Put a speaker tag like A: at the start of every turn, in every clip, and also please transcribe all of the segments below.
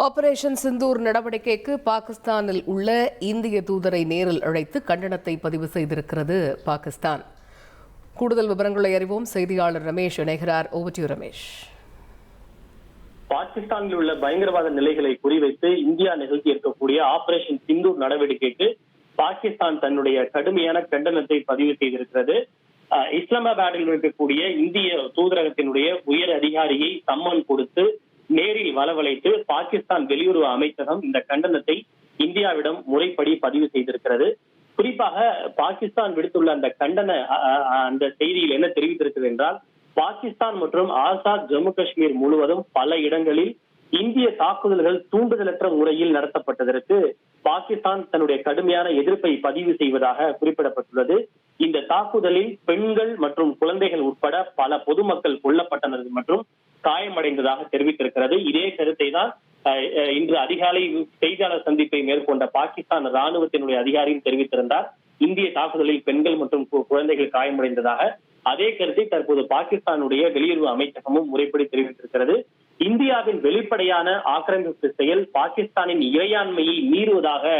A: Operation Sindoor நடவடிக்கைக்கு பாகிஸ்தானில் உள்ள இந்திய தூதரை நேரில் அழைத்து கண்டனத்தை பதிவு செய்திருக்கிறது பாகிஸ்தான். கூடுதல் விவரங்களை அறிவோம். செய்தியாளர் ரமேஷ் இணைகிறார். Over to Ramesh.
B: பாகிஸ்தானில் உள்ள பயங்கரவாத நிலைகளை குறிவைத்து இந்தியா நிகழ்த்தி இருக்கக்கூடிய ஆபரேஷன் சிந்தூர் நடவடிக்கைக்கு பாகிஸ்தான் தன்னுடைய கடுமையான கண்டனத்தை பதிவு செய்திருக்கிறது. இஸ்லாமாபாத்தில் இருக்கக்கூடிய இந்திய தூதரகத்தினுடைய உயர் அதிகாரியை சம்மன் கொடுத்து நேரில் வரவழைத்து பாகிஸ்தான் வெளியுறவு அமைச்சகம் இந்த கண்டனத்தை இந்தியாவிடம் முறைப்படி பதிவு செய்திருக்கிறது. குறிப்பாக பாகிஸ்தான் விடுத்துள்ள அந்த கண்டன அந்த செய்தியில் என்ன தெரிவித்திருக்கிறது என்றால், பாகிஸ்தான் மற்றும் ஆசாத் ஜம்மு காஷ்மீர் முழுவதும் பல இடங்களில் இந்திய தாக்குதல்கள் தூண்டுதலற்ற முறையில் நடத்தப்பட்டதற்கு பாகிஸ்தான் தன்னுடைய கடுமையான எதிர்ப்பை பதிவு செய்வதாக குறிப்பிடப்பட்டுள்ளது. இந்த தாக்குதலில் பெண்கள் மற்றும் குழந்தைகள் உட்பட பல பொதுமக்கள் கொல்லப்பட்டனர் மற்றும் காயமடைந்ததாக தெரிவித்திருக்கிறது. இதே கருத்தை தான் இன்று அதிகாலை செய்தியாளர் சந்திப்பை மேற்கொண்ட பாகிஸ்தான் ராணுவத்தினுடைய அதிகாரியும் தெரிவித்திருந்தார். இந்திய தாக்குதலில் பெண்கள் மற்றும் குழந்தைகள் காயமடைந்ததாக. அதே கருத்தை தற்போது பாகிஸ்தானுடைய வெளியுறவு அமைச்சகமும் முறைப்படி தெரிவித்திருக்கிறது. இந்தியாவின் வெளிப்படையான ஆக்கிரமிப்பு செயல் பாகிஸ்தானின் இறையாண்மையை மீறுவதாக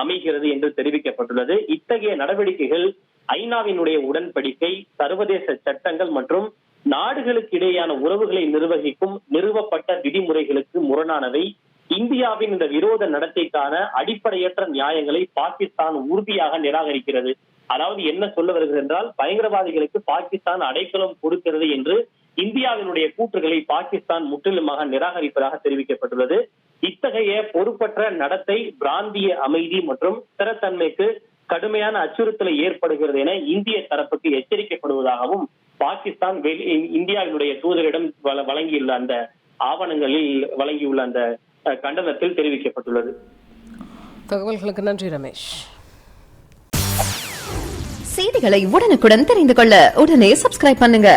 B: அமைகிறது என்று தெரிவிக்கப்பட்டுள்ளது. இத்தகைய நடவடிக்கைகள் ஐநாவினுடைய உடன்படிக்கை, சர்வதேச சட்டங்கள் மற்றும் நாடுகளுக்கு இடையேயான உறவுகளை நிர்வகிக்கும் நிறுவப்பட்ட விதிமுறைகளுக்கு முரணானவை. இந்தியாவின் இந்த விரோத நடத்தைக்கான அடிப்படையற்ற நியாயங்களை பாகிஸ்தான் உறுதியாக நிராகரிக்கிறது. அதாவது என்ன சொல்ல வருகிறது என்றால், பயங்கரவாதிகளுக்கு பாகிஸ்தான் அடைக்கலம் கொடுக்கிறது என்று இந்தியாவினுடைய கூற்றுகளை பாகிஸ்தான் முற்றிலுமாக நிராகரிப்பதாக தெரிவிக்கப்பட்டுள்ளது. இத்தகைய பொறுப்பற்ற நடத்தை பிராந்திய அமைதி மற்றும் ஸ்திரத்தன்மைக்கு கடுமையான அச்சுறுத்தலை ஏற்படுகிறது என இந்திய தரப்புக்கு எச்சரிக்கப்படுவதாகவும் பாகிஸ்தான் இந்தியாவினுடைய தூதரிடம் வழங்கியுள்ள அந்த ஆவணங்களில் வழங்கியுள்ள அந்த கண்டனத்தில் தெரிவிக்கப்பட்டுள்ளது.
A: தகவல்களுக்கு நன்றி ரமேஷ்.
C: செய்திகளை உடனுக்குடன் தெரிந்து கொள்ள உடனே சப்ஸ்கிரைப் பண்ணுங்க.